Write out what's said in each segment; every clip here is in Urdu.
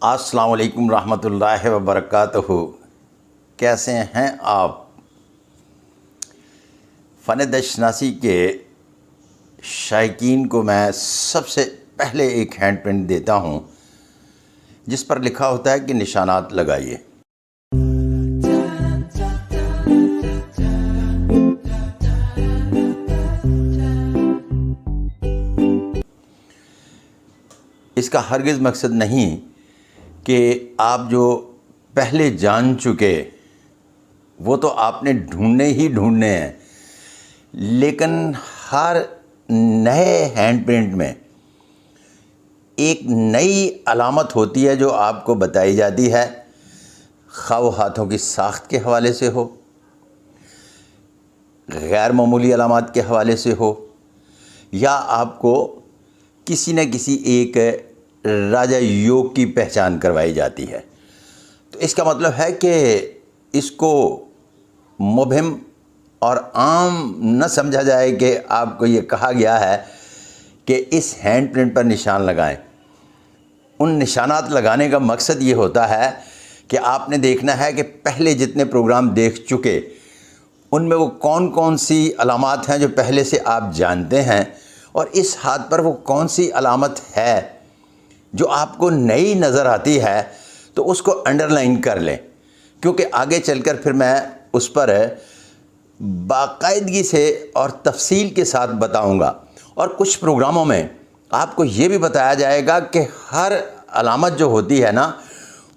السلام علیکم رحمۃ اللہ وبرکاتہ۔ کیسے ہیں آپ؟ فن دستشناسی کے شائقین کو میں سب سے پہلے ایک ہینڈ پرنٹ دیتا ہوں جس پر لکھا ہوتا ہے کہ نشانات لگائیے۔ اس کا ہرگز مقصد نہیں کہ آپ جو پہلے جان چکے وہ تو آپ نے ڈھونڈنے ہی ڈھونڈنے ہیں، لیکن ہر نئے ہینڈ پرنٹ میں ایک نئی علامت ہوتی ہے جو آپ کو بتائی جاتی ہے، خواہ وہ ہاتھوں کی ساخت کے حوالے سے ہو، غیر معمولی علامات کے حوالے سے ہو، یا آپ کو کسی نہ کسی ایک راجہ یوگ کی پہچان کروائی جاتی ہے۔ تو اس کا مطلب ہے کہ اس کو مبہم اور عام نہ سمجھا جائے کہ آپ کو یہ کہا گیا ہے کہ اس ہینڈ پرنٹ پر نشان لگائیں۔ ان نشانات لگانے کا مقصد یہ ہوتا ہے کہ آپ نے دیکھنا ہے کہ پہلے جتنے پروگرام دیکھ چکے ان میں وہ کون کون سی علامات ہیں جو پہلے سے آپ جانتے ہیں، اور اس ہاتھ پر وہ کون سی علامت ہے جو آپ کو نئی نظر آتی ہے، تو اس کو انڈر لائن کر لیں، کیونکہ آگے چل کر پھر میں اس پر باقاعدگی سے اور تفصیل کے ساتھ بتاؤں گا۔ اور کچھ پروگراموں میں آپ کو یہ بھی بتایا جائے گا کہ ہر علامت جو ہوتی ہے نا،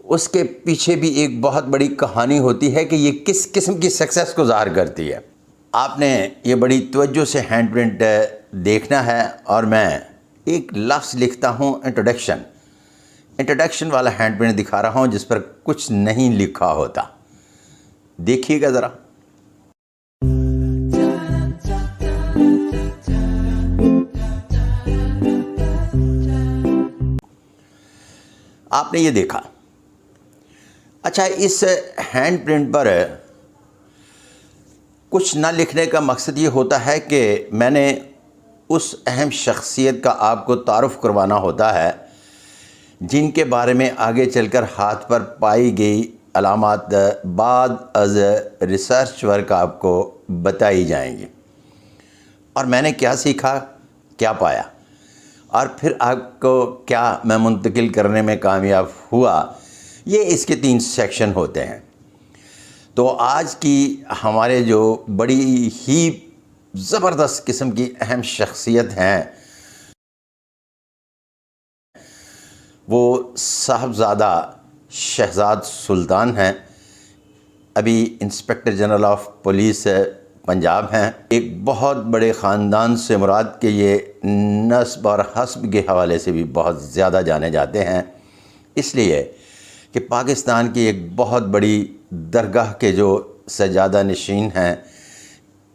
اس کے پیچھے بھی ایک بہت بڑی کہانی ہوتی ہے کہ یہ کس قسم کی سکسیس کو ظاہر کرتی ہے۔ آپ نے یہ بڑی توجہ سے ہینڈ پرنٹ دیکھنا ہے، اور میں ایک لفظ لکھتا ہوں انٹروڈکشن والا ہینڈ پرنٹ دکھا رہا ہوں جس پر کچھ نہیں لکھا ہوتا۔ دیکھیے گا ذرا۔ آپ نے یہ دیکھا۔ اچھا، اس ہینڈ پرنٹ پر کچھ نہ لکھنے کا مقصد یہ ہوتا ہے کہ میں نے اس اہم شخصیت کا آپ کو تعارف کروانا ہوتا ہے جن کے بارے میں آگے چل کر ہاتھ پر پائی گئی علامات بعد از ریسرچ ورک آپ کو بتائی جائیں گی، اور میں نے کیا سیکھا، کیا پایا، اور پھر آپ کو کیا میں منتقل کرنے میں کامیاب ہوا۔ یہ اس کے 3 سیکشن ہوتے ہیں۔ تو آج کی ہمارے جو بڑی ہی زبردست قسم کی اہم شخصیت ہیں وہ صاحبزادہ شہزاد سلطان ہیں، ابھی inspector general of police Punjab ہیں۔ ایک بہت بڑے خاندان سے مراد کہ یہ نسب اور حسب کے حوالے سے بھی بہت زیادہ جانے جاتے ہیں، اس لیے کہ پاکستان کی ایک بہت بڑی درگاہ کے جو سجادہ نشین ہیں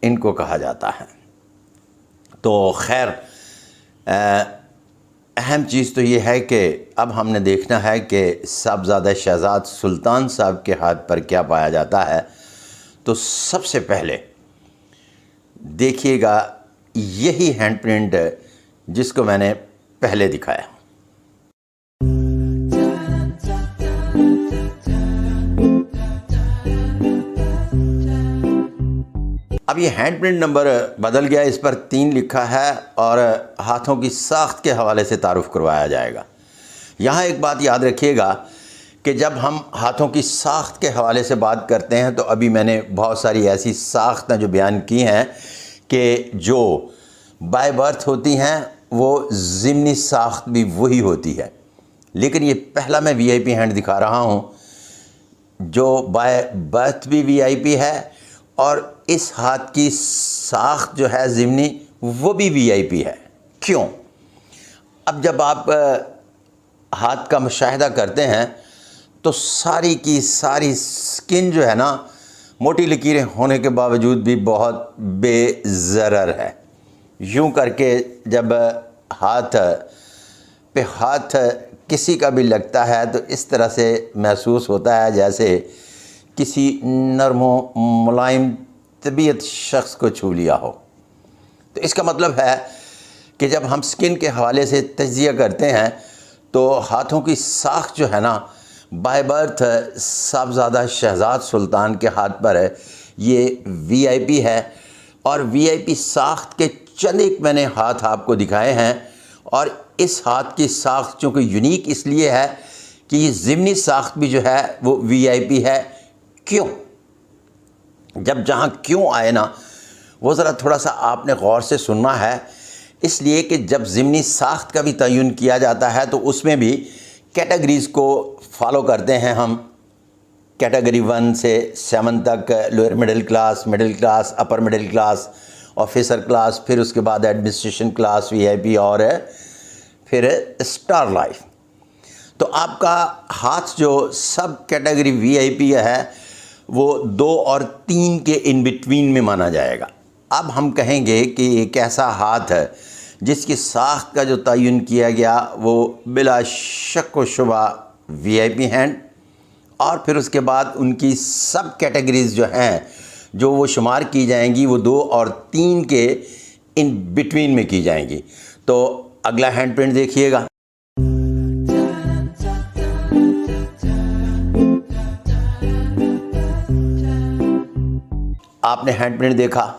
ان کو کہا جاتا ہے۔ تو خیر، اہم چیز تو یہ ہے کہ اب ہم نے دیکھنا ہے کہ صاحبزادہ شہزاد سلطان صاحب کے ہاتھ پر کیا پایا جاتا ہے۔ تو سب سے پہلے دیکھیے گا یہی ہینڈ پرنٹ جس کو میں نے پہلے دکھایا۔ اب یہ ہینڈ پرنٹ نمبر بدل گیا، اس پر 3 لکھا ہے اور ہاتھوں کی ساخت کے حوالے سے تعارف کروایا جائے گا۔ یہاں ایک بات یاد رکھیے گا کہ جب ہم ہاتھوں کی ساخت کے حوالے سے بات کرتے ہیں تو ابھی میں نے بہت ساری ایسی ساختیں جو بیان کی ہیں کہ جو بائی برتھ ہوتی ہیں وہ ضمنی ساخت بھی وہی ہوتی ہے، لیکن یہ پہلا میں وی آئی پی ہینڈ دکھا رہا ہوں جو بائی برتھ بھی وی آئی پی ہے، اور اس ہاتھ کی ساخت جو ہے ضمنی وہ بھی وی آئی پی ہے۔ کیوں؟ اب جب آپ ہاتھ کا مشاہدہ کرتے ہیں تو ساری کی ساری سکن جو ہے نا، موٹی لکیریں ہونے کے باوجود بھی بہت بے ضرر ہے۔ یوں کر کے جب ہاتھ کسی کا بھی لگتا ہے تو اس طرح سے محسوس ہوتا ہے جیسے کسی نرم و ملائم طبیعت شخص کو چھو لیا ہو۔ تو اس کا مطلب ہے کہ جب ہم سکن کے حوالے سے تجزیہ کرتے ہیں تو ہاتھوں کی ساخت جو ہے نا بائی برتھ صاحبزادہ شہزاد سلطان کے ہاتھ پر ہے، یہ وی آئی پی ہے، اور وی آئی پی ساخت کے چند ایک میں نے ہاتھ آپ کو دکھائے ہیں، اور اس ہاتھ کی ساخت چونکہ یونیک اس لیے ہے کہ یہ ضمنی ساخت بھی جو ہے وہ وی آئی پی ہے۔ کیوں؟ جب جہاں کیوں آئے نا وہ ذرا تھوڑا سا آپ نے غور سے سننا ہے، اس لیے کہ جب ضمنی ساخت کا بھی تعین کیا جاتا ہے تو اس میں بھی کیٹیگریز کو فالو کرتے ہیں ہم، کیٹیگری 1 سے 7 تک، lower middle class, upper middle class, officer class, پھر اس کے بعد ایڈمنسٹریشن کلاس، وی آئی پی، اور پھر اسٹار لائف۔ تو آپ کا ہاتھ جو سب کیٹیگری وی آئی پی ہے وہ 2 اور 3 کے ان بٹوین میں مانا جائے گا۔ اب ہم کہیں گے کہ ایک ایسا ہاتھ ہے جس کی ساخت کا جو تعین کیا گیا وہ بلا شک و شبہ وی آئی پی ہینڈ، اور پھر اس کے بعد ان کی سب کیٹیگریز جو ہیں جو وہ شمار کی جائیں گی وہ 2 اور 3 کے ان بٹوین میں کی جائیں گی۔ تو اگلا ہینڈ پرنٹ دیکھیے گا۔ آپ نے ہینڈ پرنٹ دیکھا؟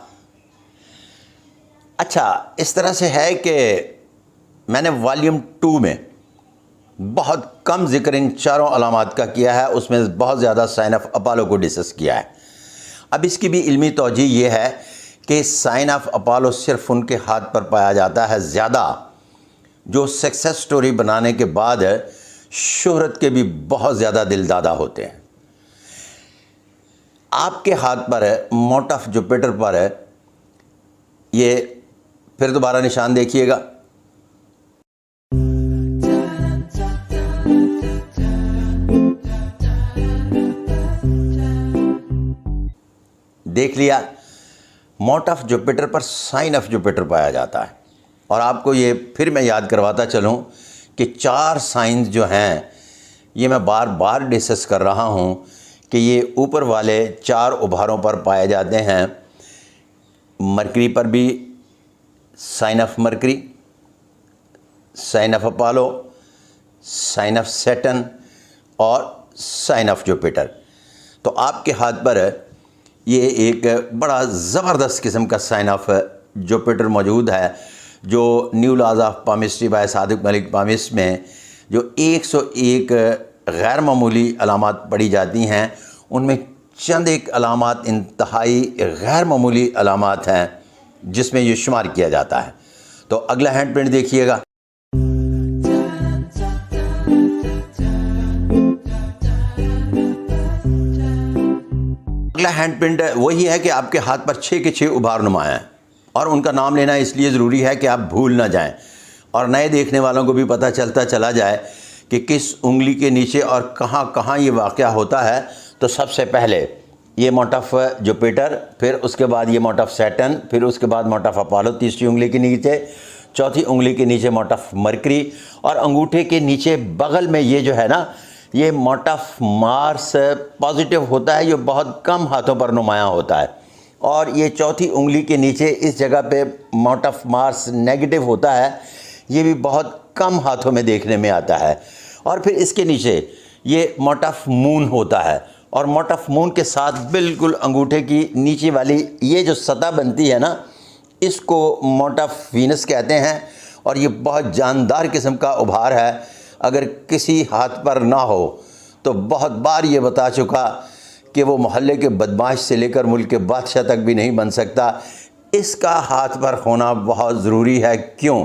اچھا، اس طرح سے ہے کہ میں نے والیوم 2 میں بہت کم ذکر ان چاروں علامات کا کیا ہے، اس میں بہت زیادہ سائن آف اپالو کو ڈسکس کیا ہے۔ اب اس کی بھی علمی توجہ یہ ہے کہ سائن آف اپالو صرف ان کے ہاتھ پر پایا جاتا ہے زیادہ جو سکسیس سٹوری بنانے کے بعد شہرت کے بھی بہت زیادہ دل دادا ہوتے ہیں۔ آپ کے ہاتھ پر موٹ آف جوپیٹر پر یہ پھر دوبارہ نشان دیکھیے گا۔ دیکھ لیا، موٹ آف جوپیٹر پر سائن آف جوپیٹر پایا جاتا ہے۔ اور آپ کو یہ پھر میں یاد کرواتا چلوں کہ 4 سائنز جو ہیں یہ میں بار بار ڈسکس کر رہا ہوں کہ یہ اوپر والے 4 ابھاروں پر پائے جاتے ہیں۔ مرکری پر بھی sign of Mercury, sign of Apollo, sign of Saturn اور سائن آف جوپیٹر۔ تو آپ کے ہاتھ پر یہ ایک بڑا زبردست قسم کا سائن آف جوپیٹر موجود ہے جو new laws of palmistry by Sadiq Malik palms میں جو 101 غیر معمولی علامات پڑھی جاتی ہیں ان میں چند ایک علامات انتہائی غیر معمولی علامات ہیں جس میں یہ شمار کیا جاتا ہے۔ تو اگلا ہینڈ پرنٹ دیکھیے گا۔ اگلا ہینڈ پرنٹ وہی ہے کہ آپ کے ہاتھ پر 6 کے 6 ابھار نمایاں ہیں، اور ان کا نام لینا اس لیے ضروری ہے کہ آپ بھول نہ جائیں اور نئے دیکھنے والوں کو بھی پتہ چلتا چلا جائے کہ کس انگلی کے نیچے اور کہاں کہاں یہ واقعہ ہوتا ہے۔ تو سب سے پہلے یہ موٹ آف جوپیٹر، پھر اس کے بعد یہ موٹ آف سیٹن، پھر اس کے بعد موٹ آف اپالو تیسری انگلی کے نیچے، چوتھی انگلی کے نیچے موٹ آف مرکری، اور انگوٹھے کے نیچے بغل میں یہ جو ہے نا یہ موٹ آف مارس پازیٹیو ہوتا ہے، یہ بہت کم ہاتھوں پر نمایاں ہوتا ہے، اور یہ چوتھی انگلی کے نیچے اس جگہ پہ موٹ آف مارس نیگیٹو ہوتا ہے، یہ بھی بہت کم ہاتھوں میں دیکھنے میں آتا ہے۔ اور پھر اس کے نیچے یہ موٹ آف مون ہوتا ہے، اور موٹ آف مون کے ساتھ بالکل انگوٹھے کی نیچے والی یہ جو سطح بنتی ہے نا اس کو موٹ آف وینس کہتے ہیں، اور یہ بہت جاندار قسم کا ابھار ہے۔ اگر کسی ہاتھ پر نہ ہو تو بہت بار یہ بتا چکا کہ وہ محلے کے بدماش سے لے کر ملک کے بادشاہ تک بھی نہیں بن سکتا۔ اس کا ہاتھ پر ہونا بہت ضروری ہے۔ کیوں؟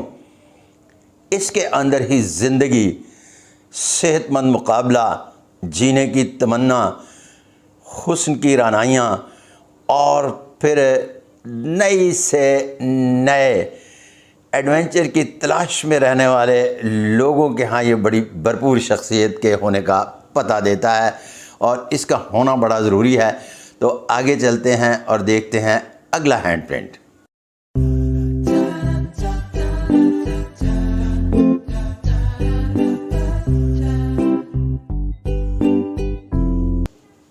اس کے اندر ہی زندگی، صحت مند مقابلہ، جینے کی تمنا، حسن کی رعنائیاں، اور پھر نئی سے نئے ایڈونچر کی تلاش میں رہنے والے لوگوں کے ہاں یہ بڑی بھرپور شخصیت کے ہونے کا پتہ دیتا ہے، اور اس کا ہونا بڑا ضروری ہے۔ تو آگے چلتے ہیں اور دیکھتے ہیں اگلا ہینڈ پرنٹ۔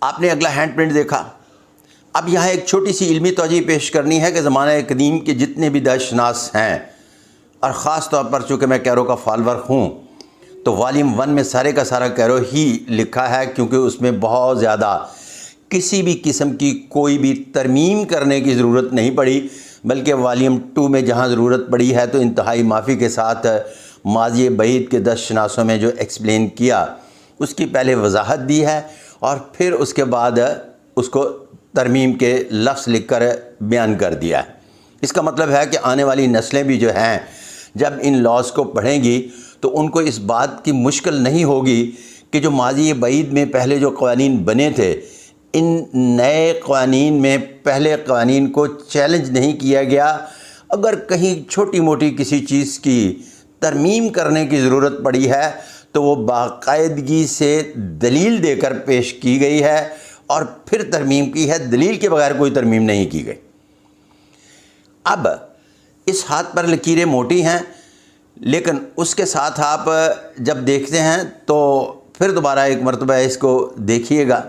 آپ نے اگلا ہینڈ پرنٹ دیکھا۔ اب یہاں ایک چھوٹی سی علمی توجہ پیش کرنی ہے کہ زمانہ قدیم کے جتنے بھی داستانشناس ہیں، اور خاص طور پر چونکہ میں کیرو کا فالوور ہوں، تو والیوم 1 میں سارے کا سارا کیرو ہی لکھا ہے، کیونکہ اس میں بہت زیادہ کسی بھی قسم کی کوئی بھی ترمیم کرنے کی ضرورت نہیں پڑی، بلکہ والیوم 2 میں جہاں ضرورت پڑی ہے تو انتہائی معافی کے ساتھ ماضی بعید کے 10 شناسوں میں جو ایکسپلین کیا اس کی پہلے وضاحت دی ہے، اور پھر اس کے بعد اس کو ترمیم کے لفظ لکھ کر بیان کر دیا ہے۔ اس کا مطلب ہے کہ آنے والی نسلیں بھی جو ہیں جب ان لاز کو پڑھیں گی تو ان کو اس بات کی مشکل نہیں ہوگی کہ جو ماضی بعید میں پہلے جو قوانین بنے تھے، ان نئے قوانین میں پہلے قوانین کو چیلنج نہیں کیا گیا۔ اگر کہیں چھوٹی موٹی کسی چیز کی ترمیم کرنے کی ضرورت پڑی ہے تو وہ باقاعدگی سے دلیل دے کر پیش کی گئی ہے اور پھر ترمیم کی ہے، دلیل کے بغیر کوئی ترمیم نہیں کی گئی۔ اب اس ہاتھ پر لکیریں موٹی ہیں، لیکن اس کے ساتھ آپ جب دیکھتے ہیں تو پھر دوبارہ ایک مرتبہ اس کو دیکھیے گا۔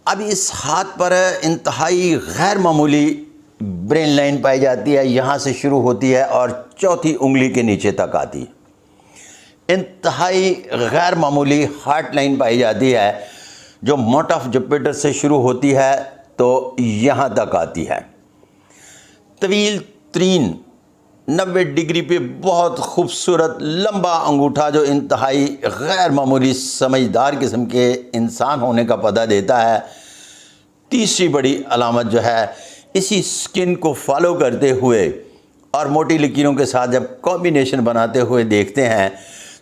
اب اس ہاتھ پر انتہائی غیر معمولی برین لائن پائی جاتی ہے، یہاں سے شروع ہوتی ہے اور چوتھی انگلی کے نیچے تک آتی ہے۔ انتہائی غیر معمولی ہارٹ لائن پائی جاتی ہے جو مونٹ آف جوپیٹر سے شروع ہوتی ہے تو یہاں تک آتی ہے۔ طویل ترین 90 ڈگری پہ بہت خوبصورت لمبا انگوٹھا جو انتہائی غیر معمولی سمجھدار قسم کے انسان ہونے کا پتہ دیتا ہے۔ تیسری بڑی علامت جو ہے اسی سکن کو فالو کرتے ہوئے اور موٹی لکیروں کے ساتھ جب کمبینیشن بناتے ہوئے دیکھتے ہیں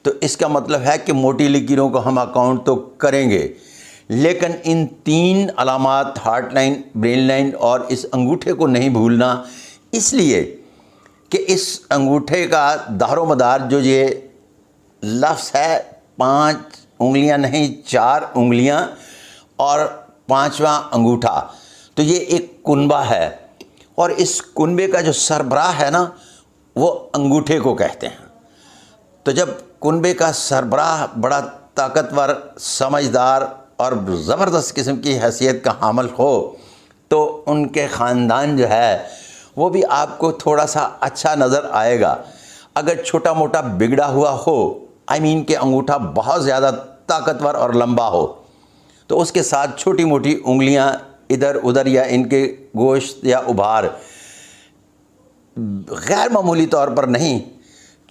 تو اس کا مطلب ہے کہ موٹی لکیروں کو ہم اکاؤنٹ تو کریں گے، لیکن ان 3 علامات ہارٹ لائن، برین لائن اور اس انگوٹھے کو نہیں بھولنا، اس لیے کہ اس انگوٹھے کا دار و مدار جو یہ لفظ ہے 5 انگلیاں نہیں 4 انگلیاں اور 5واں انگوٹھا، تو یہ ایک کنبہ ہے، اور اس کنبے کا جو سربراہ ہے نا وہ انگوٹھے کو کہتے ہیں۔ تو جب کنبے کا سربراہ بڑا طاقتور، سمجھدار اور زبردست قسم کی حیثیت کا حامل ہو تو ان کے خاندان جو ہے وہ بھی آپ کو تھوڑا سا اچھا نظر آئے گا۔ اگر چھوٹا موٹا بگڑا ہوا ہو، کہ انگوٹھا بہت زیادہ طاقتور اور لمبا ہو، تو اس کے ساتھ چھوٹی موٹی انگلیاں ادھر ادھر یا ان کے گوشت یا ابھار غیر معمولی طور پر نہیں،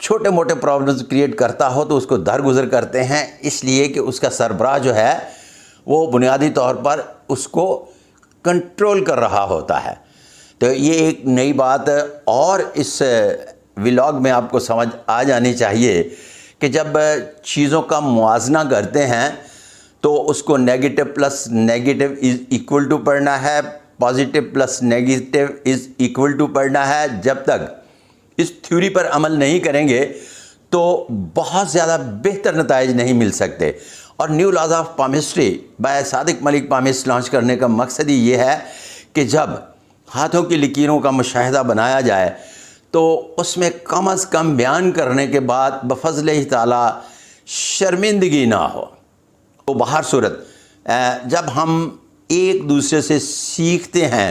چھوٹے موٹے پرابلمز کریٹ کرتا ہو تو اس کو درگزر کرتے ہیں، اس لیے کہ اس کا سربراہ جو ہے وہ بنیادی طور پر اس کو کنٹرول کر رہا ہوتا ہے۔ تو یہ ایک نئی بات اور اس ولاگ میں آپ کو سمجھ آ جانی چاہیے کہ جب چیزوں کا موازنہ کرتے ہیں تو اس کو negative plus negative is equal to پڑھنا ہے، positive plus negative is equal to پڑھنا ہے۔ جب تک اس تھیوری پر عمل نہیں کریں گے تو بہت زیادہ بہتر نتائج نہیں مل سکتے۔ اور new laws of palmistry by Sadiq Malik palms launch کرنے کا مقصد ہی یہ ہے کہ جب ہاتھوں کی لکیروں کا مشاہدہ بنایا جائے تو اس میں کم از کم بیان کرنے کے بعد بفضل تعالیٰ شرمندگی نہ ہو۔ تو بہر صورت جب ہم ایک دوسرے سے سیکھتے ہیں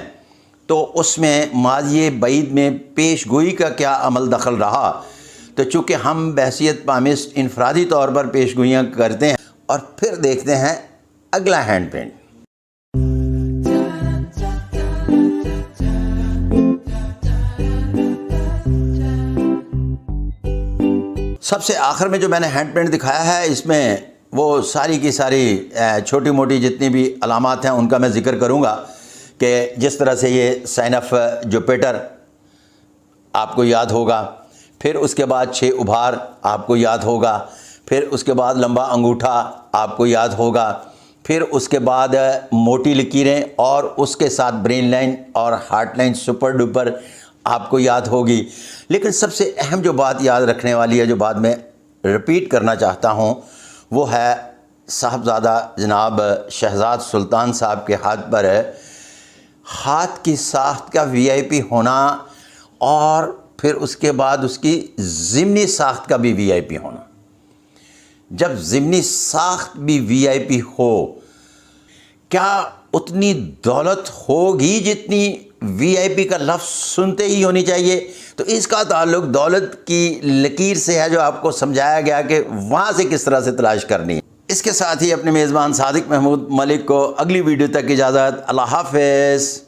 تو اس میں ماضی بعید میں پیش گوئی کا کیا عمل دخل رہا، تو چونکہ ہم بحیثیت پامسٹ انفرادی طور پر پیش گوئیاں کرتے ہیں اور پھر دیکھتے ہیں اگلا ہینڈ پرنٹ۔ سب سے آخر میں جو میں نے ہینڈ پرنٹ دکھایا ہے اس میں وہ ساری کی ساری چھوٹی موٹی جتنی بھی علامات ہیں ان کا میں ذکر کروں گا، کہ جس طرح سے یہ سائن آف جوپیٹر آپ کو یاد ہوگا، پھر اس کے بعد 6 ابھار آپ کو یاد ہوگا، پھر اس کے بعد لمبا انگوٹھا آپ کو یاد ہوگا، پھر اس کے بعد موٹی لکیریں اور اس کے ساتھ برین لائن اور ہارٹ لائن سپر ڈوپر آپ کو یاد ہوگی۔ لیکن سب سے اہم جو بات یاد رکھنے والی ہے، جو بات میں رپیٹ کرنا چاہتا ہوں، وہ ہے صاحبزادہ جناب شہزاد سلطان صاحب کے ہاتھ پر ہاتھ کی ساخت کا وی آئی پی ہونا، اور پھر اس کے بعد اس کی ضمنی ساخت کا بھی وی آئی پی ہونا۔ جب ضمنی ساخت بھی وی آئی پی ہو، کیا اتنی دولت ہوگی جتنی وی آئی پی کا لفظ سنتے ہی ہونی چاہیے. تو اس کا تعلق دولت کی لکیر سے ہے جو آپ کو سمجھایا گیا کہ وہاں سے کس طرح سے تلاش کرنی ہے. اس کے ساتھ ہی اپنے میزبان صادق محمود ملک کو اگلی ویڈیو تک اجازت. اللہ حافظ.